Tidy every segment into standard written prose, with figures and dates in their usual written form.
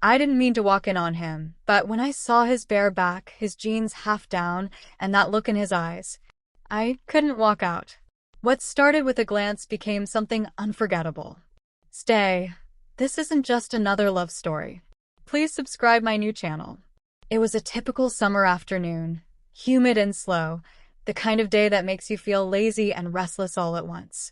I didn't mean to walk in on him, but when I saw his bare back, his jeans half down, and that look in his eyes, I couldn't walk out. What started with a glance became something unforgettable. Stay. This isn't just another love story. Please subscribe my new channel. It was a typical summer afternoon, humid and slow, the kind of day that makes you feel lazy and restless all at once.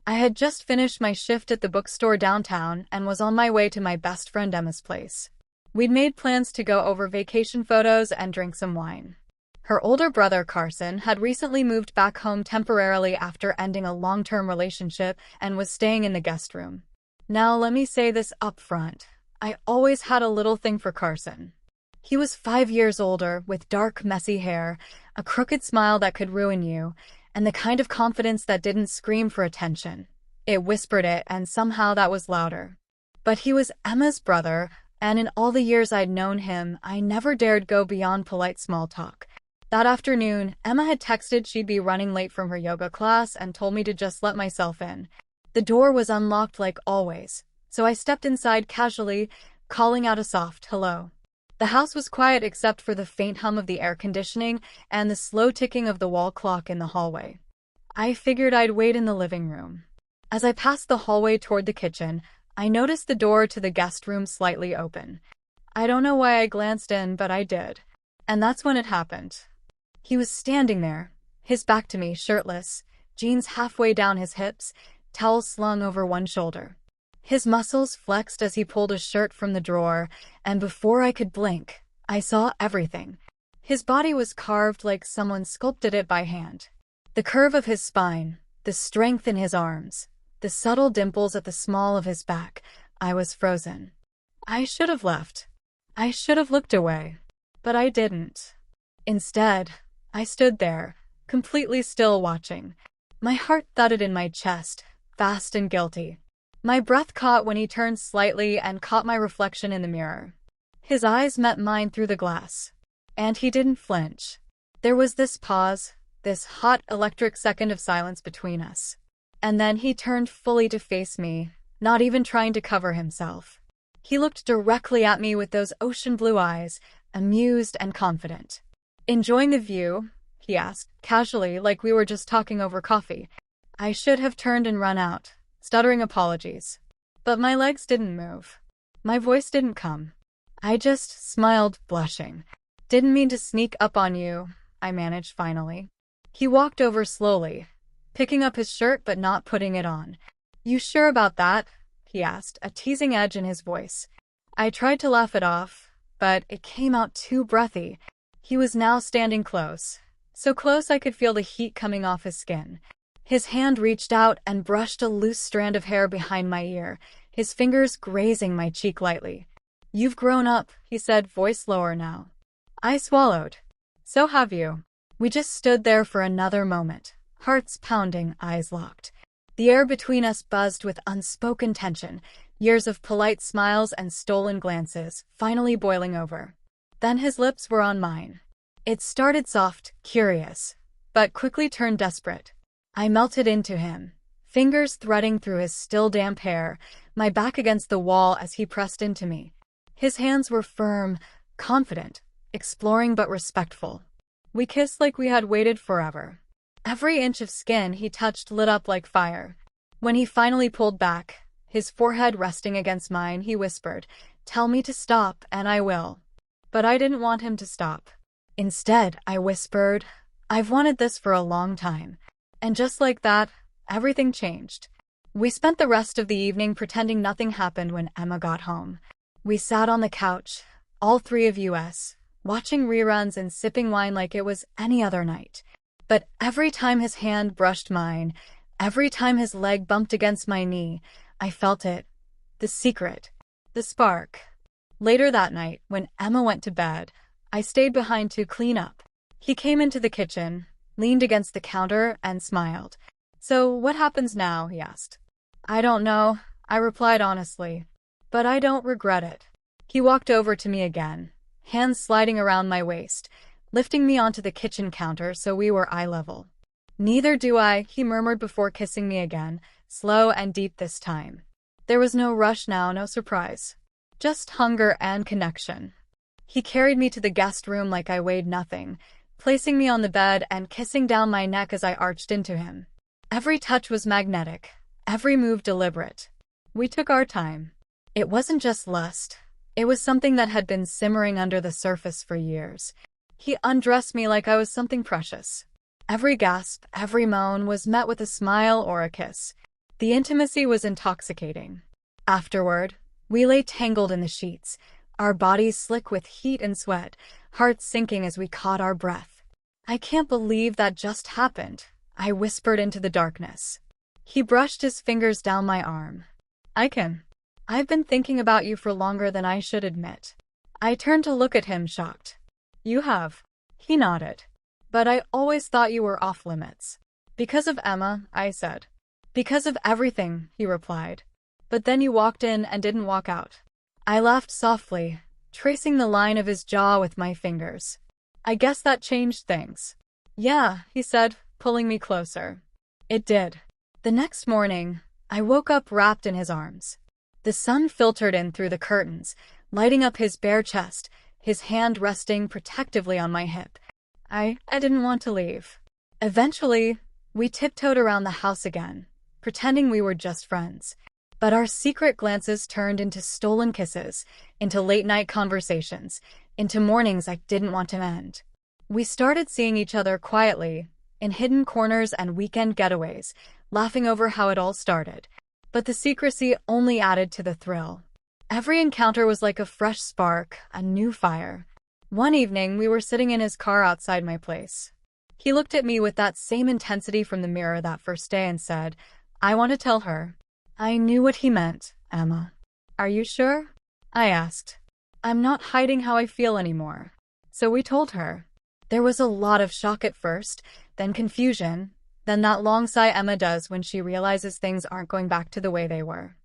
I had just finished my shift at the bookstore downtown and was on my way to my best friend Emma's place. We'd made plans to go over vacation photos and drink some wine. Her older brother, Carson, had recently moved back home temporarily after ending a long-term relationship and was staying in the guest room. Now, let me say this up front. I always had a little thing for Carson. He was 5 years older, with dark, messy hair, a crooked smile that could ruin you, and the kind of confidence that didn't scream for attention. It whispered it, and somehow that was louder. But he was Emma's brother, and in all the years I'd known him, I never dared go beyond polite small talk. That afternoon, Emma had texted she'd be running late from her yoga class and told me to just let myself in. The door was unlocked like always, so I stepped inside casually, calling out a soft hello. The house was quiet except for the faint hum of the air conditioning and the slow ticking of the wall clock in the hallway. I figured I'd wait in the living room. As I passed the hallway toward the kitchen, I noticed the door to the guest room slightly open. I don't know why I glanced in, but I did. And that's when it happened. He was standing there, his back to me, shirtless, jeans halfway down his hips, towel slung over one shoulder. His muscles flexed as he pulled a shirt from the drawer, and before I could blink, I saw everything. His body was carved like someone sculpted it by hand. The curve of his spine, the strength in his arms, the subtle dimples at the small of his back. I was frozen. I should have left. I should have looked away. But I didn't. Instead, I stood there, completely still watching. My heart thudded in my chest, fast and guilty. My breath caught when he turned slightly and caught my reflection in the mirror. His eyes met mine through the glass. And he didn't flinch. There was this pause, this hot electric second of silence between us. And then he turned fully to face me, not even trying to cover himself. He looked directly at me with those ocean blue eyes, amused and confident. "Enjoying the view?" he asked, casually, like we were just talking over coffee. I should have turned and run out, stuttering apologies. But my legs didn't move. My voice didn't come. I just smiled, blushing. "Didn't mean to sneak up on you," I managed finally. He walked over slowly, picking up his shirt but not putting it on. "You sure about that?" he asked, a teasing edge in his voice. I tried to laugh it off, but it came out too breathy. He was now standing close, so close I could feel the heat coming off his skin. His hand reached out and brushed a loose strand of hair behind my ear, his fingers grazing my cheek lightly. "You've grown up," he said, voice lower now. I swallowed. "So have you." We just stood there for another moment, hearts pounding, eyes locked. The air between us buzzed with unspoken tension, years of polite smiles and stolen glances, finally boiling over. Then his lips were on mine. It started soft, curious, but quickly turned desperate. I melted into him, fingers threading through his still damp hair, my back against the wall as he pressed into me. His hands were firm, confident, exploring but respectful. We kissed like we had waited forever. Every inch of skin he touched lit up like fire. When he finally pulled back, his forehead resting against mine, he whispered, "Tell me to stop, and I will." But I didn't want him to stop. Instead, I whispered, "I've wanted this for a long time." And just like that, everything changed. We spent the rest of the evening pretending nothing happened when Emma got home. We sat on the couch, all three of us, watching reruns and sipping wine like it was any other night. But every time his hand brushed mine, every time his leg bumped against my knee, I felt it. The secret. The spark. Later that night, when Emma went to bed, I stayed behind to clean up. He came into the kitchen, leaned against the counter, and smiled. "So what happens now?" he asked. "I don't know," I replied honestly. "But I don't regret it." He walked over to me again, hands sliding around my waist, lifting me onto the kitchen counter so we were eye level. "Neither do I," he murmured before kissing me again, slow and deep this time. There was no rush now, no surprise. Just hunger and connection. He carried me to the guest room like I weighed nothing, placing me on the bed and kissing down my neck as I arched into him. Every touch was magnetic, every move deliberate. We took our time. It wasn't just lust. It was something that had been simmering under the surface for years. He undressed me like I was something precious. Every gasp, every moan was met with a smile or a kiss. The intimacy was intoxicating. Afterward, we lay tangled in the sheets, our bodies slick with heat and sweat, hearts sinking as we caught our breath. "I can't believe that just happened," I whispered into the darkness. He brushed his fingers down my arm. "I can. I've been thinking about you for longer than I should admit." I turned to look at him, shocked. "You have?" He nodded. "But I always thought you were off limits." "Because of Emma," I said. "Because of everything," he replied. "But then you walked in and didn't walk out." I laughed softly, tracing the line of his jaw with my fingers. "I guess that changed things." "Yeah," he said, pulling me closer. It did. The next morning, I woke up wrapped in his arms. The sun filtered in through the curtains, lighting up his bare chest, his hand resting protectively on my hip. I didn't want to leave. Eventually, we tiptoed around the house again, pretending we were just friends. But our secret glances turned into stolen kisses, into late-night conversations, into mornings I didn't want to end. We started seeing each other quietly, in hidden corners and weekend getaways, laughing over how it all started. But the secrecy only added to the thrill. Every encounter was like a fresh spark, a new fire. One evening, we were sitting in his car outside my place. He looked at me with that same intensity from the mirror that first day and said, "I want to tell her." I knew what he meant, "Emma." "Are you sure?" I asked. "I'm not hiding how I feel anymore." So we told her. There was a lot of shock at first, then confusion, then that long sigh Emma does when she realizes things aren't going back to the way they were.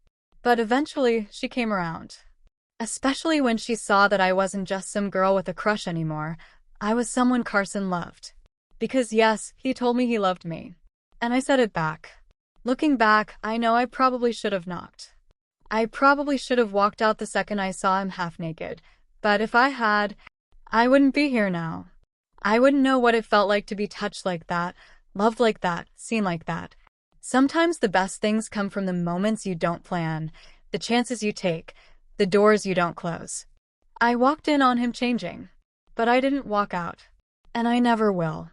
But eventually, she came around. Especially when she saw that I wasn't just some girl with a crush anymore. I was someone Carson loved. Because yes, he told me he loved me. And I said it back. Looking back, I know I probably should have knocked. I probably should have walked out the second I saw him half naked. But if I had, I wouldn't be here now. I wouldn't know what it felt like to be touched like that, loved like that, seen like that. Sometimes the best things come from the moments you don't plan, the chances you take, the doors you don't close. I walked in on him changing. But I didn't walk out. And I never will.